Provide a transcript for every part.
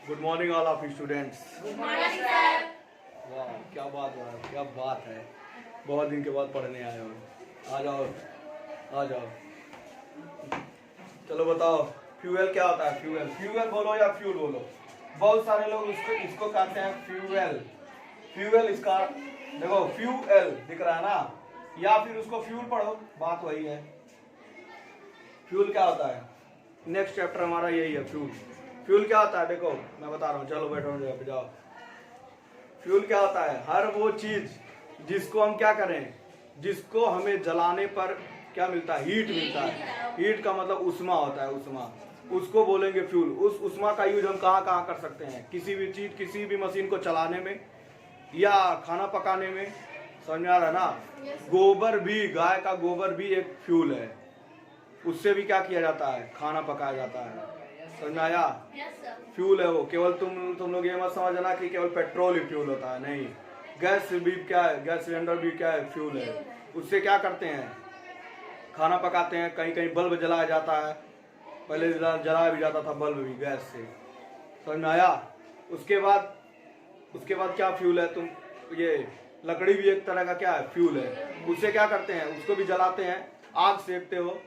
Good morning all of students. Good morning sir. वाह क्या बात है। बहुत दिन के बाद पढ़ने आए हो। आ जाओ आ जाओ। चलो बताओ फ्यूल क्या होता है। फ्यूल बोलो या फ्यूल बोलो। बहुत सारे लोग इसको कहते हैं फ्यूल इसका देखो फ्यूल दिख रहा है ना, या फिर उसको फ्यूल पढ़ो, बात वही है। फ्यूल क्या होता है, नेक्स्ट चैप्टर हमारा यही है। फ्यूल क्या होता है देखो मैं बता रहा हूँ। चलो बैठो जाओ। फ्यूल क्या होता है, हर वो चीज जिसको हम क्या करें, जिसको हमें जलाने पर क्या मिलता है, हीट मिलता है। हीट का मतलब उष्मा होता है, उष्मा, उसको बोलेंगे फ्यूल। उस उष्मा का यूज हम कहाँ कहाँ कर सकते हैं, किसी भी चीज किसी भी मशीन को चलाने में या खाना पकाने में। समझ में आ रहा है ना। गोबर भी, गाय का गोबर भी एक फ्यूल है, उससे भी क्या किया जाता है, खाना पकाया जाता है। समझ में आया। फ्यूल है वो। केवल तुम लोग ये मत समझना कि केवल पेट्रोल ही फ्यूल होता है, नहीं। गैस भी क्या है, गैस सिलेंडर भी क्या है, फ्यूल है। उससे क्या करते हैं, खाना पकाते हैं। कहीं कहीं बल्ब जलाया जाता है, पहले जलाया भी जाता था बल्ब भी गैस से। समझ में आया। उसके बाद क्या फ्यूल है, तुम ये लकड़ी भी एक तरह का क्या है, फ्यूल है। उससे क्या करते हैं, उसको भी जलाते हैं, आग सेकते हो,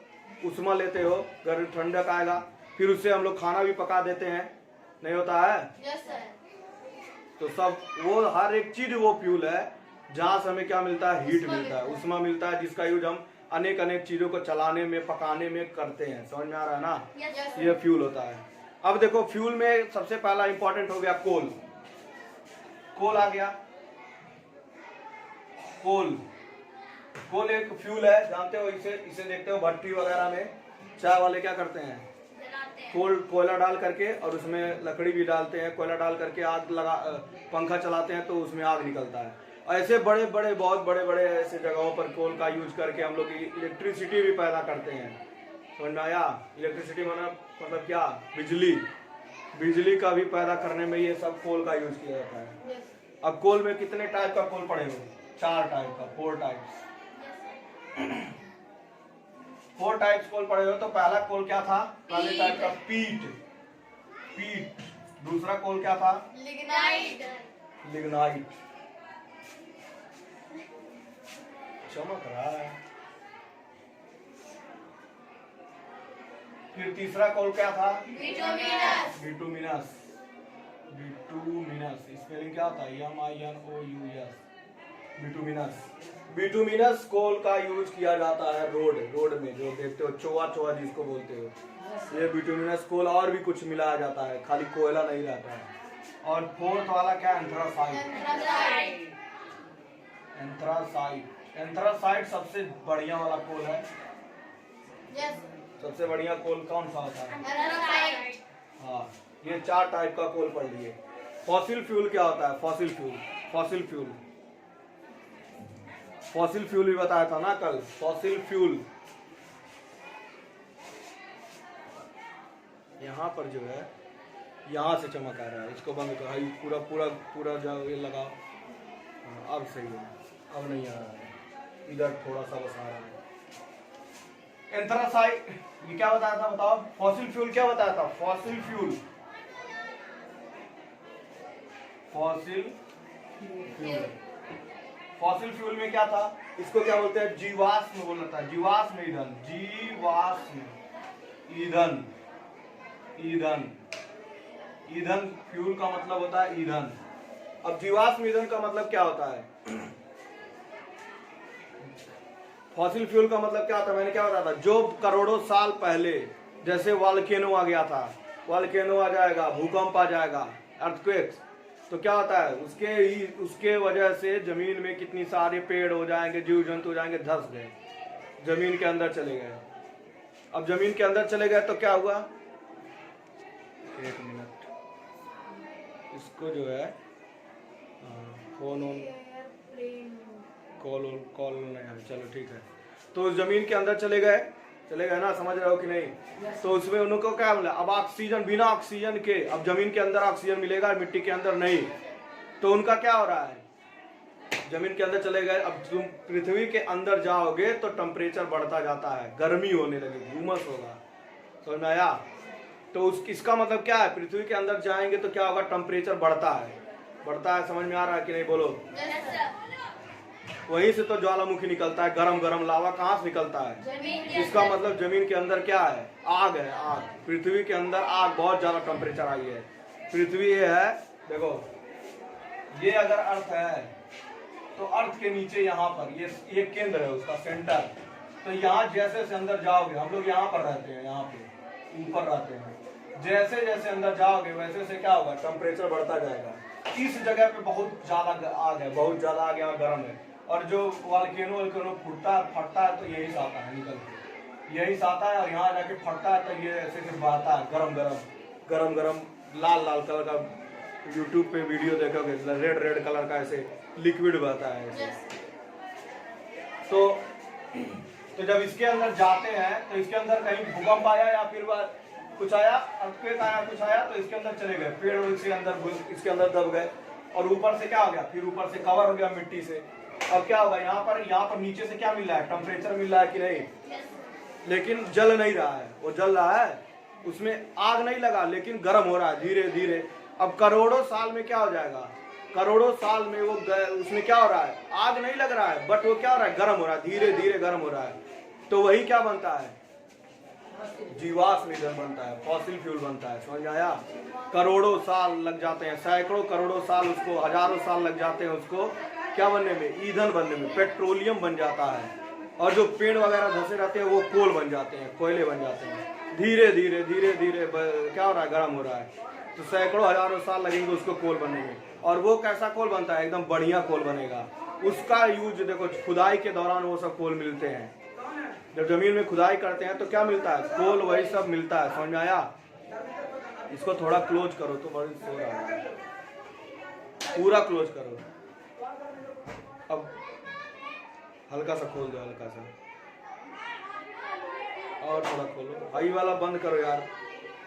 उष्मा लेते हो, गर्म ठंडक आएगा, फिर उससे हम लोग खाना भी पका देते हैं, नहीं होता है। Yes sir. तो सब वो हर एक चीज वो फ्यूल है जहाँ से हमें क्या मिलता है, हीट मिलता है, उष्मा मिलता है, जिसका यूज हम अनेक चीजों को चलाने में पकाने में करते हैं। समझ में आ रहा है ना। ये फ्यूल होता है। अब देखो फ्यूल में सबसे पहला इंपॉर्टेंट हो गया कोल आ गया। कोल एक फ्यूल है, जानते हो। इसे देखते हो भट्टी वगैरह में चाय वाले क्या करते हैं, कोयला डाल करके, और उसमें लकड़ी भी डालते हैं, कोयला डाल करके आग लगा, पंखा चलाते हैं तो उसमें आग निकलता है। ऐसे बहुत बड़े ऐसे जगहों पर कोल का यूज करके हम लोग इलेक्ट्रिसिटी भी पैदा करते हैं। समझ में आया। इलेक्ट्रिसिटी मतलब क्या, बिजली का भी पैदा करने में ये सब कोल का यूज किया जाता है। अब कोल में कितने टाइप का कोल पड़े हो, 4 टाइप का, 4 टाइप्स। 4 टाइप्स कोल पड़े हो। तो पहला कोल क्या था, पहले टाइप का पीट। दूसरा कोल क्या था, लिग्नाइट। चमक रहा है। फिर तीसरा कोल क्या था, बिटुमिनस। स्पेलिंग क्या होता है, MINOUS, बिटुमिनस कोल का यूज किया जाता है रोड में, जो देखते हो चोआ जिसको बोलते हो, ये बिटुमिनस कोल। और भी कुछ मिलाया जाता है, खाली कोयला नहीं रहता है। और फोर्थ वाला क्या, एंथ्रासाइट सबसे बढ़िया वाला कोल है। सबसे बढ़िया कोल कौन सा होता है, हाँ। ये 4 टाइप का कोल पढ़ लिए। फॉसिल फ्यूल क्या होता है, फॉसिल फ्यूल भी बताया था ना कल। फॉसिल फ्यूल यहाँ पर जो है, यहाँ से चमक आ रहा है, इसको बंद करो। पूरा जो ये लगाओ। अब सही है, अब नहीं आ रहा है, इधर थोड़ा सा बस आ रहा है। एंथ्रासाइट ये क्या बताया था, बताओ। फॉसिल फ्यूल क्या बताया था, फॉसिल फ्यूल में क्या था, इसको क्या बोलते हैं, जीवाश्म बोलना था, जीवाश्म ईंधन फ्यूल का मतलब होता है ईंधन। अब जीवाश्म ईंधन का मतलब क्या होता है, फॉसिल फ्यूल का मतलब क्या होता है, मैंने क्या बताया था, जो करोड़ों साल पहले, जैसे वॉल्केनो आ गया था, वॉल्केनो आ जाएगा, भूकंप आ जाएगा, अर्थक्वेक्स, तो क्या होता है, उसके वजह से जमीन में कितनी सारे पेड़ हो जाएंगे, जीव जंतु हो जाएंगे, धंस गए, जमीन के अंदर चले गए। अब जमीन के अंदर चले गए तो क्या हुआ, 1 मिनट, इसको जो है कॉल नहीं है, चलो ठीक है। तो जमीन के अंदर चले गए ना, समझ रहे हो कि नहीं। तो उसमें उनको क्या मिला, अब ऑक्सीजन, बिना ऑक्सीजन के, अब जमीन के अंदर ऑक्सीजन मिलेगा, मिट्टी के अंदर नहीं। तो उनका क्या हो रहा है, जमीन के अंदर चले गए। अब तुम पृथ्वी के अंदर जाओगे तो टेम्परेचर बढ़ता जाता है, गर्मी होने लगेगी, उमस होगा। समझ में आया। तो इसका मतलब क्या है, पृथ्वी के अंदर जाएंगे तो क्या होगा, टेम्परेचर बढ़ता है। समझ में आ रहा है कि नहीं, बोलो। वहीं से तो ज्वालामुखी निकलता है, गरम गरम लावा कहाँ से निकलता है। इसका मतलब जमीन के अंदर क्या है, आग है, आग। पृथ्वी के अंदर आग, बहुत ज्यादा टेम्परेचर आई है। पृथ्वी ये है, देखो ये अगर अर्थ है तो अर्थ के नीचे यहाँ पर ये केंद्र है उसका, सेंटर। तो यहाँ जैसे से अंदर जाओगे, हम लोग यहाँ पर रहते हैं, यहाँ पे ऊपर रहते हैं, जैसे जैसे अंदर जाओगे वैसे से क्या होगा, टेम्परेचर बढ़ता जाएगा। इस जगह पे बहुत ज्यादा आग है, बहुत ज्यादा आग, यहाँ गर्म है। और जो वॉल्केनो फटता है तो यही से आता है, निकल के यही से आता है और यहाँ जाके फटता है तो ये ऐसे बहता है, गरम गरम लाल कलर का। यूट्यूब पे वीडियो देखोगे, रेड कलर का ऐसे लिक्विड बहता है ऐसे। तो जब इसके अंदर जाते हैं तो इसके अंदर कहीं भूकंप आया या फिर कुछ आया, अर्थक्वेक आया, कुछ आया, तो इसके अंदर चले गए, पेड़ इसके अंदर दब गए और ऊपर से क्या हो गया, फिर ऊपर से कवर हो गया मिट्टी से। अब क्या होगा, यहाँ पर नीचे से क्या मिल रहा है, टेम्परेचर मिल रहा है कि नहीं, लेकिन जल नहीं रहा है। वो जल रहा है, उसमें आग नहीं लगा, लेकिन गर्म हो रहा है धीरे धीरे। अब करोड़ों साल में क्या हो जाएगा, करोड़ों साल में वो उसमें क्या हो रहा है, आग नहीं लग रहा है, बट वो क्या हो रहा है, गर्म हो रहा है, धीरे धीरे गर्म हो रहा है। तो वही क्या बनता है, जीवाश्म ईंधन बनता है, फॉसिल फ्यूल बनता है। समझ आया। करोड़ों साल लग जाते हैं, सैकड़ों करोड़ों साल, उसको हजारों साल लग जाते हैं उसको क्या बनने में, ईंधन बनने में, पेट्रोलियम बन जाता है। और जो पेड़ वगैरह धंसे रहते हैं वो कोल बन जाते हैं, कोयले बन जाते हैं। धीरे धीरे क्या हो रहा है, गर्म हो रहा है। तो सैकड़ों हजारों साल लगेंगे उसको कोल बनने में। और वो कैसा कोल बनता है, एकदम बढ़िया कोल बनेगा। उसका यूज देखो, खुदाई के दौरान वो सब कोल मिलते हैं। जब जमीन में खुदाई करते हैं तो क्या मिलता है, कोल, वही सब मिलता है। समझ में आया। इसको थोड़ा क्लोज करो तो बड़ी सो रहा है, पूरा क्लोज करो। अब हल्का सा खोल दो, हल्का सा और थोड़ा खोलो। हाई वाला बंद करो यार,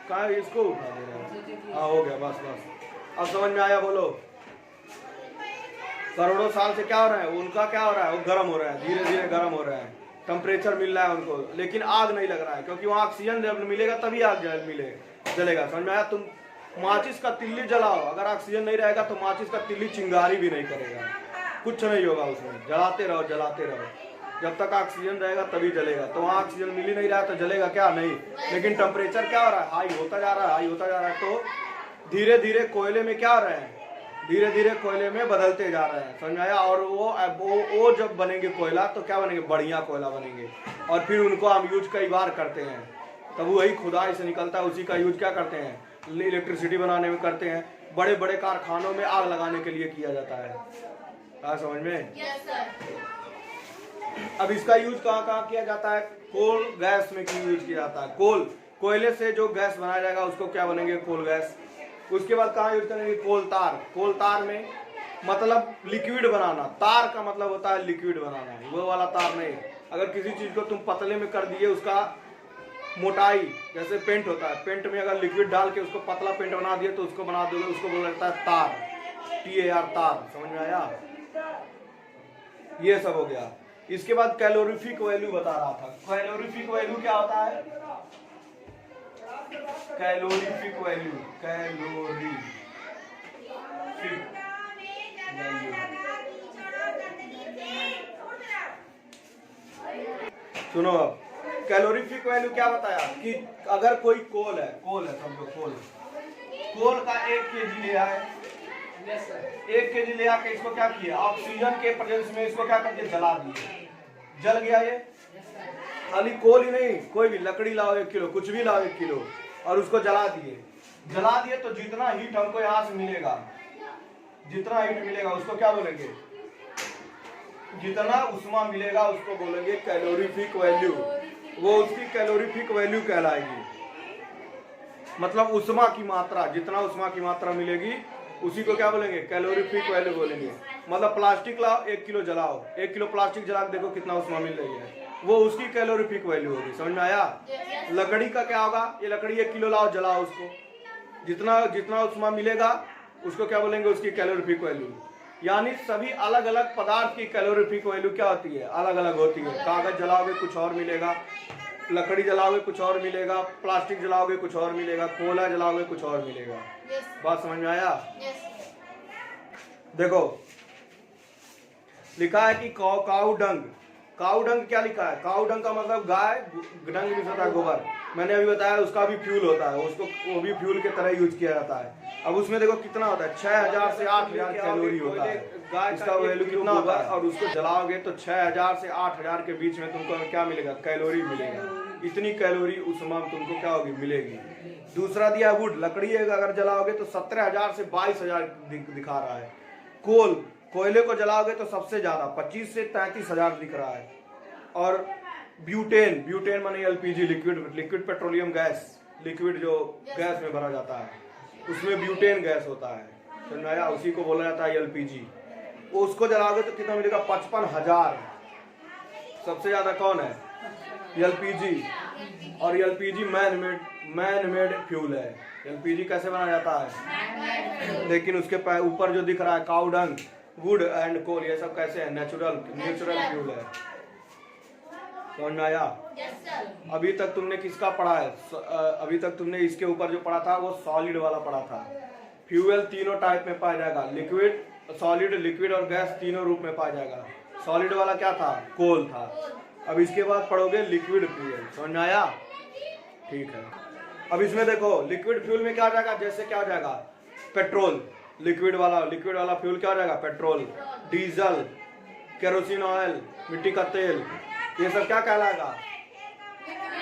कहाँ इसको उठा दे रहे हो। हाँ हो गया, बस। अब समझ में आया, बोलो। करोड़ों साल से क्या हो रहा है, उनका क्या हो रहा है, वो गर्म हो रहा है, धीरे धीरे गर्म हो रहा है, टेम्परेचर मिल रहा है उनको, लेकिन आग नहीं लग रहा है, क्योंकि वहाँ ऑक्सीजन जब मिलेगा तभी आग जलेगा। समझ में आया। तुम माचिस का तिल्ली जलाओ, अगर ऑक्सीजन नहीं रहेगा तो माचिस का तिल्ली चिंगारी भी नहीं करेगा, कुछ नहीं होगा उसमें। जलाते रहो, जब तक ऑक्सीजन रहेगा तभी जलेगा। तो वहाँ ऑक्सीजन मिल ही नहीं रहा है तो जलेगा क्या, नहीं। लेकिन टेम्परेचर क्या हो रहा है, हाई होता जा रहा है। तो धीरे धीरे कोयले में क्या हो रहा है, धीरे धीरे कोयले में बदलते जा रहे हैं। समझ आया। और वो जब बनेंगे कोयला तो क्या बनेंगे, बढ़िया कोयला बनेंगे। और फिर उनको हम यूज कई बार करते हैं, तब वही खुदाई से निकलता है, उसी का यूज क्या करते हैं, इलेक्ट्रिसिटी बनाने में करते हैं। बड़े बड़े कारखानों में आग लगाने के लिए किया जाता है। क्या समझ में। अब इसका यूज कहाँ किया जाता है, कोल गैस में यूज किया जाता है। कोयले से जो गैस बनाया जाएगा उसको क्या बनेंगे, कोल गैस। उसके बाद कहाँ यूज करेंगे, कोल तार में मतलब लिक्विड बनाना। तार का मतलब होता है लिक्विड बनाना, वो वाला तार नहीं। अगर किसी चीज को तुम पतले में कर दिए, उसका मोटाई, जैसे पेंट होता है, पेंट में अगर लिक्विड डाल के उसको पतला पेंट बना दिए तो उसको बना दोगे, उसको बोला जाता है तार, TAR, तार। समझ में आया। ये सब हो गया। इसके बाद कैलोरीफिक वैल्यू बता रहा था। कैलोरीफिक वैल्यू क्या होता है, कैलोरीफिक वैल्यू, सुनो। अब कैलोरीफिक वैल्यू क्या बताया कि अगर कोई कोल है समझो, कोल का 1 kg लिया है, 1 kg ले आके इसको क्या किया, ऑक्सीजन के प्रेजेंस में इसको क्या करके जला दिए, जल गया ये। खाली कोल ही नहीं, कोई भी लकड़ी लाओ 1 किलो, कुछ भी लाओ 1 किलो और उसको जला दिए तो जितना हीट हमको यहाँ से मिलेगा, जितना हीट मिलेगा उसको क्या बोलेंगे, जितना उष्मा मिलेगा उसको बोलेंगे कैलोरीफिक वैल्यू। वो उसकी कैलोरीफिक वैल्यू कहलाएगी। मतलब उष्मा की मात्रा, जितना उष्मा की मात्रा मिलेगी उसी को क्या बोलेंगे, कैलोरीफिक वैल्यू बोलेंगे। मतलब प्लास्टिक लाओ 1 किलो जलाओ, 1 किलो प्लास्टिक जला देखो कितना उष्मा मिल रही है, वो उसकी कैलोरीफिक वैल्यू होगी। समझ में आया। लकड़ी का क्या होगा, ये लकड़ी 1 किलो लाओ जलाओ, उसको जितना उष्मा मिलेगा उसको क्या बोलेंगे, उसकी कैलोरीफिक वैल्यू। यानी सभी अलग अलग पदार्थ की कैलोरीफिक वैल्यू क्या होती है, अलग अलग होती है। कागज जलाओगे कुछ और मिलेगा, लकड़ी जलाओगे कुछ और मिलेगा, प्लास्टिक जलाओगे कुछ और मिलेगा, कोयला जलाओगे कुछ और मिलेगा। बात समझ में आया? देखो लिखा है कि काऊ डंग। काऊ डंग क्या लिखा है? काऊ डंग का मतलब गाय डंग भी होता है गोबर। मैंने अभी बताया उसका भी फ्यूल होता है, उसको वो भी फ्यूल के तरह यूज किया जाता है। अब उसमें देखो कितना होता है, 6000 से 8000 कैलोरी होता है। इसका वैल्यू कितना होता है? और उसको जलाओगे तो 6000 से 8000 के बीच में तुमको क्या मिलेगा? कैलोरी मिलेगा। इतनी कैलोरी उसमें तुमको क्या होगी? मिलेगी। दूसरा दिया वुड, लकड़ी अगर जलाओगे तो 17000 से 22000 दिखा रहा है। कोयले को जलाओगे तो सबसे ज्यादा 25 से 33000 दिख रहा है। और ब्यूटेन माने LPG, liquid petroleum gas, liquid जो गैस में भरा जाता है उसमें ब्यूटेन गैस होता है, समझाया? उसी को बोला जाता है एलपीजी। उसको जलाओगे तो कितना मिलेगा? 55,000। सबसे ज्यादा कौन है? एलपीजी। और एलपीजी मैन मेड फ्यूल है। एलपीजी कैसे बनाया जाता है? लेकिन उसके ऊपर जो दिख रहा है काऊ डंग, वुड एंड कोल, ये सब कैसे है? नेचुरल फ्यूल है। समझ में आया? अभी तक तुमने किसका पढ़ा है? अभी तक तुमने इसके ऊपर जो पढ़ा था वो सॉलिड वाला पढ़ा था। फ्यूल तीनों टाइप में पाया जाएगा, लिक्विड, सॉलिड, लिक्विड और गैस तीनों रूप में पाया जाएगा। सॉलिड वाला क्या था? कोल था। अब इसके बाद पढ़ोगे लिक्विड फ्यूल। समझ में आया? ठीक है। अब इसमें देखो लिक्विड फ्यूल में क्या आ जाएगा? जैसे क्या आ जाएगा? पेट्रोल। लिक्विड वाला फ्यूल क्या हो जाएगा? पेट्रोल, डीजल, केरोसिन ऑयल, मिट्टी का तेल, ये सब क्या कहलाएगा?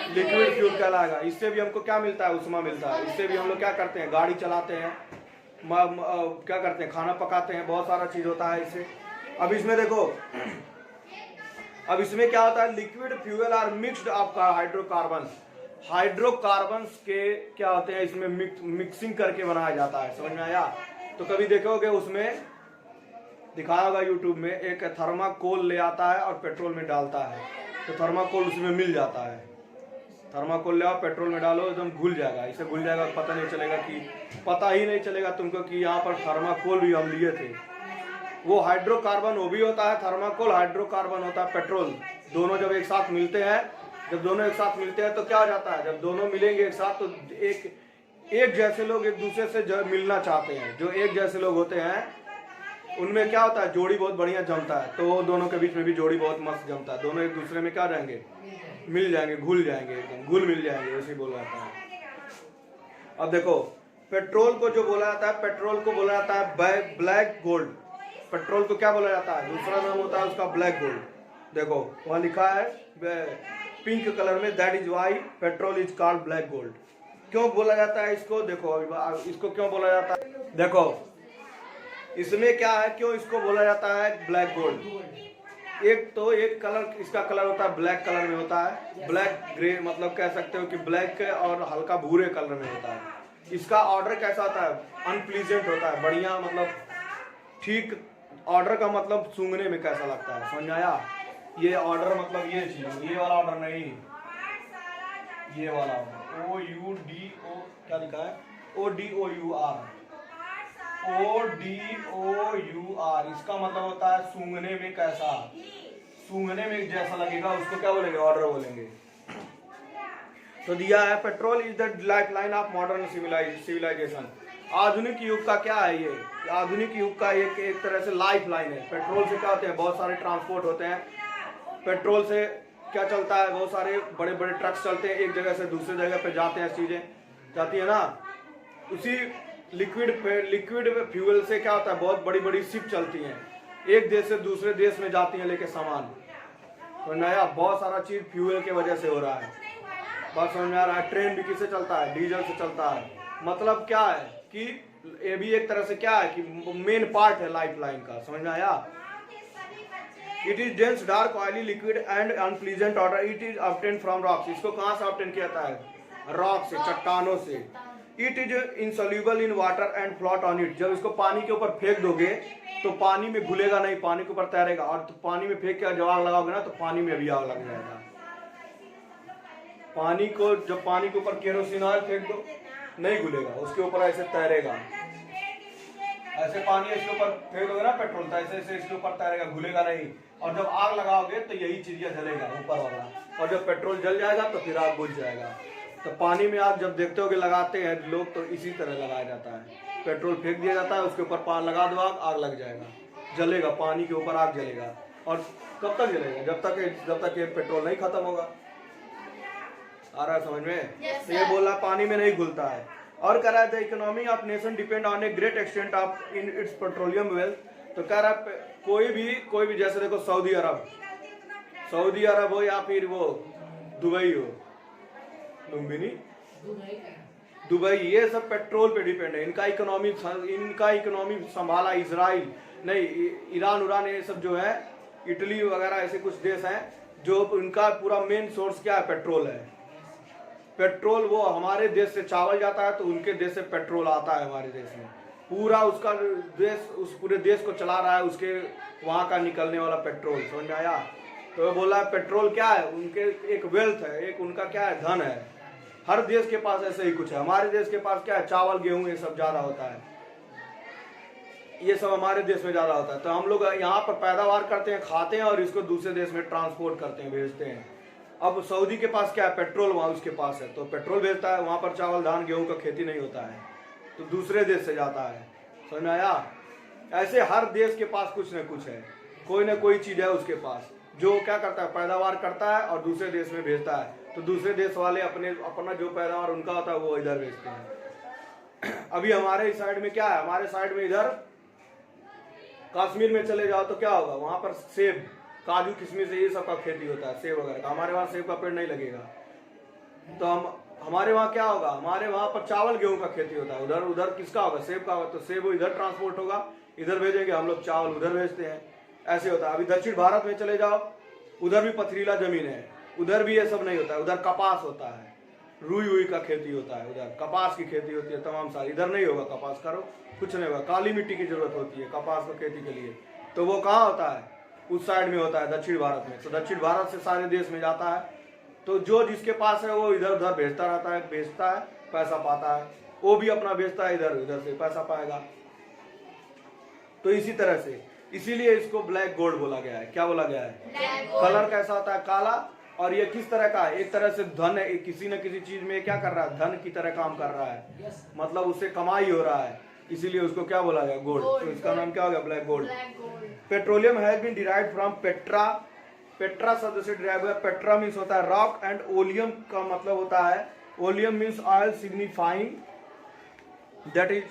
लिक्विड फ्यूल कहलाएगा। इससे भी हमको क्या मिलता है? उष्मा मिलता है। इससे भी हम लोग क्या करते हैं? गाड़ी चलाते हैं, क्या करते हैं? खाना पकाते हैं, बहुत सारा चीज होता है इससे। अब इसमें देखो, अब इसमें क्या होता है? Liquid fuel are mixed of hydrocarbons के क्या होते हैं? इसमें मिक्सिंग करके बनाया जाता है। समझ में आया? तो कभी देखोगे उसमें दिखाया होगा यूट्यूब में, एक थर्माकोल ले आता है और पेट्रोल में डालता है तो थर्माकोल उसमें मिल जाता है। थर्माकोल ले आओ, पेट्रोल में डालो, एकदम घुल जाएगा। इसे घुल जाएगा, पता ही नहीं चलेगा तुमको कि यहाँ पर थर्माकोल भी हम लिए थे। वो हाइड्रोकार्बन वो भी होता है, थर्माकोल हाइड्रोकार्बन होता है, पेट्रोल। दोनों जब एक साथ मिलते हैं तो क्या हो जाता है? जब दोनों मिलेंगे एक साथ तो एक जैसे लोग एक दूसरे से मिलना चाहते हैं। जो एक जैसे लोग होते हैं उनमें क्या होता है? जोड़ी बहुत बढ़िया जमता है। तो दोनों के बीच में भी जोड़ी बहुत मस्त जमता है। दोनों एक दूसरे में क्या रहेंगे? मिल जाएंगे, घुल जाएंगे, एकदम घुल मिल जाएंगे, उसे बोला जाता है। अब देखो पेट्रोल को जो बोला जाता है, पेट्रोल को बोला जाता है ब्लैक गोल्ड। पेट्रोल को क्या बोला जाता है? दूसरा नाम होता है उसका ब्लैक गोल्ड। देखो वहां लिखा है पिंक कलर में, that is why petrol is called black gold. क्यों बोला जाता है इसको? देखो इसको क्यों बोला जाता है, देखो इसमें क्या है, क्यों इसको बोला जाता है ब्लैक गोल्ड? एक कलर, इसका कलर होता है ब्लैक कलर में होता है, ब्लैक ग्रे, मतलब कह सकते हो कि ब्लैक और हल्का भूरे कलर में होता है। इसका ऑर्डर कैसा होता है? अनप्लीजेंट होता है, बढ़िया, मतलब ठीक। ऑर्डर का मतलब सूंघने में कैसा लगता है, समझ आया? ये ऑर्डर मतलब ये चीज, ये वाला ऑर्डर नहीं, ये वाला ऑर्डर OUDO, क्या लिखा है? ODOUR, इसका मतलब होता है सूंघने में कैसा, सूंघने में जैसा लगेगा उसको क्या बोलेंगे? ऑर्डर बोलेंगे। तो दिया है petrol is the lifeline of modern civilisation. आधुनिक युग का क्या है? ये आधुनिक युग का एक तरह से लाइफ लाइन है। पेट्रोल से क्या होते हैं? बहुत सारे ट्रांसपोर्ट होते हैं। पेट्रोल से क्या चलता है? बहुत सारे बड़े बड़े ट्रक्स चलते हैं, एक जगह से दूसरी जगह पे जाते हैं, चीजें जाती है ना। उसी लिक्विड फ्यूल से क्या होता है? बहुत बड़ी बड़ी शिप चलती हैं, एक देश से दूसरे देश में जाती हैं लेके सामान। तो नया बहुत सारा चीज फ्यूल के वजह से हो रहा है। बात समझ में आ रहा है? ट्रेन भी किससे चलता है? डीजल से चलता है। मतलब क्या है कि ये भी एक तरह से क्या है कि मेन पार्ट है लाइफ लाइन का। समझ में आया? It is dense dark oily liquid and unpleasant order. It is obtain from rocks. इसको कहां से ऑब्टेन किया जाता है? रॉक से, चट्टानों से। It is insoluble in water and float on it. जब इसको पानी के ऊपर फेंक दोगे तो पानी में घुलेगा नहीं, पानी के ऊपर तैरेगा। और तो पानी में फेंक के जब आग लगाओगे ना तो पानी में भी आग लग जाएगा। पानी को जब पानी के ऊपर केरोसिन ऑयल फेंक दो नहीं घुलेगा, उसके ऊपर ऐसे तैरेगा। ऐसे पानी इसके ऊपर फेंक दोगे ना पेट्रोल, तो ऐसे ऐसे इसके ऊपर तैरेगा, घुलेगा नहीं। और जब आग लगाओगे तो यही चीज जलेगा ऊपर वाला। और जब पेट्रोल जल जाएगा तो फिर आग बुझ जाएगा। तो पानी में आग जब देखते हो कि लगाते हैं लोग तो इसी तरह लगाया जाता है। पेट्रोल फेंक दिया जाता है, उसके ऊपर पान लगा दो, आग लग जाएगा, जलेगा, पानी के ऊपर आग जलेगा। और कब तक जलेगा? जब तक ये पेट्रोल नहीं खत्म होगा। आ रहा है समझ में? तो ये बोल रहा पानी में नहीं घुलता है। और कह रहा है the economy of nation depend on a great extent of in its petroleum wealth. तो कह रहा है कोई भी जैसे देखो सऊदी अरब हो या फिर वो दुबई हो, लुम्बिनी दुबई, ये सब पेट्रोल पे डिपेंड है। इनका इकोनॉमी संभाला इजराइल नहीं, ईरान ये सब जो है, इटली वगैरह ऐसे कुछ देश हैं जो इनका पूरा मेन सोर्स क्या है? पेट्रोल है। पेट्रोल वो हमारे देश से चावल जाता है तो उनके देश से पेट्रोल आता है हमारे देश में। पूरा उसका देश उस पूरे देश को चला रहा है, उसके वहां का निकलने वाला पेट्रोल। समझ में आया? तो वो बोला पेट्रोल क्या है? उनके एक वेल्थ है, एक उनका क्या है? धन है। हर देश के पास ऐसे ही कुछ है। हमारे देश के पास क्या है? चावल गेहूं ये सब ज्यादा होता है, ये सब हमारे देश में ज्यादा होता है। तो हम लोग यहाँ पर पैदावार करते हैं, खाते हैं और इसको दूसरे देश में ट्रांसपोर्ट करते हैं, भेजते हैं। अब सऊदी के पास क्या है? पेट्रोल वहाँ उसके पास है तो पेट्रोल भेजता है। वहाँ पर चावल धान गेहूं का खेती नहीं होता है तो दूसरे देश से जाता है। समझ में आया? ऐसे हर देश के पास कुछ न कुछ है, कोई ना कोई चीज है उसके पास जो क्या करता है? पैदावार करता है और दूसरे देश में भेजता है। तो दूसरे देश वाले अपना जो पैदावार उनका होता है वो इधर भेजते हैं। अभी हमारे साइड में क्या है? हमारे साइड में इधर कश्मीर में चले जाओ तो क्या होगा? वहां पर सेब, काजू, किशमिश ये सब का खेती होता है, सेब वगैरह का। हमारे वहाँ सेब का पेड़ नहीं लगेगा। तो हमारे वहाँ क्या होगा? हमारे वहाँ पर चावल गेहूं का खेती होता है। उधर किसका होगा? सेब का होगा। तो सेब इधर ट्रांसपोर्ट होगा, इधर भेजेंगे, हम लोग चावल उधर भेजते हैं। ऐसे होता है। अभी दक्षिण भारत में चले जाओ, उधर भी पथरीला जमीन है, उधर भी ये सब नहीं होता है। उधर कपास होता है, रुई का खेती होता है, उधर कपास की खेती होती है तमाम सारी। इधर नहीं होगा कपास, करो कुछ नहीं होगा। काली मिट्टी की जरूरत होती है कपास को खेती के लिए। तो वो कहाँ होता है? उस साइड में होता है, दक्षिण भारत में। तो दक्षिण भारत से सारे देश में जाता है। तो जो जिसके पास है वो इधर उधर भेजता रहता है, बेचता है, पैसा पाता है। वो भी अपना बेचता है, इधर से पैसा पाएगा। तो इसी तरह से, इसीलिए इसको ब्लैक गोल्ड बोला गया है। क्या बोला गया है? कलर कैसा होता है? काला। और ये किस तरह का है? एक तरह से धन है, किसी न किसी चीज में क्या कर रहा है? धन की तरह काम कर रहा है, मतलब उससे कमाई हो रहा है, इसीलिए उसको क्या बोला गया? गोल्ड। तो इसका नाम क्या हो गया? Black gold. Petroleum has been derived from petra. Petra शब्द से डिराइव हुआ। पेट्रा मीन्स होता है रॉक एंड ओलियम का मतलब होता है, oleum means oil signifying that is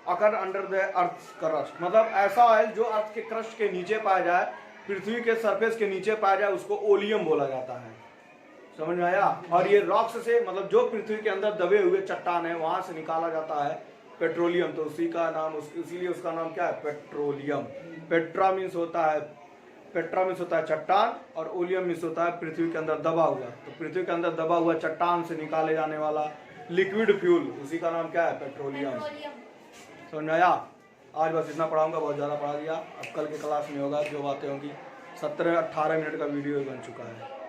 occur under the earth crust. मतलब ऐसा ऑयल जो अर्थ के क्रस्ट के नीचे पाया जाए, पृथ्वी के सरफेस के नीचे पाया जाए, उसको ओलियम बोला जाता है। समझ में आया? और ये रॉक्स से मतलब जो पृथ्वी के अंदर दबे हुए चट्टान है वहां से निकाला जाता है पेट्रोलियम। तो उसी का नाम, इसीलिए उसका नाम क्या है? पेट्रोलियम। पेट्रा मीन्स होता है चट्टान, और ओलियम मीन्स होता है पृथ्वी के अंदर दबा हुआ। तो पृथ्वी के अंदर दबा हुआ चट्टान से निकाले जाने वाला लिक्विड फ्यूल, उसी का नाम क्या है? पेट्रोलियम। समझ में आया? आज बस इतना पढ़ाऊंगा, बहुत ज़्यादा पढ़ा दिया। अब कल के क्लास में होगा जो बातें होंगी। 17-18 मिनट का वीडियो बन चुका है।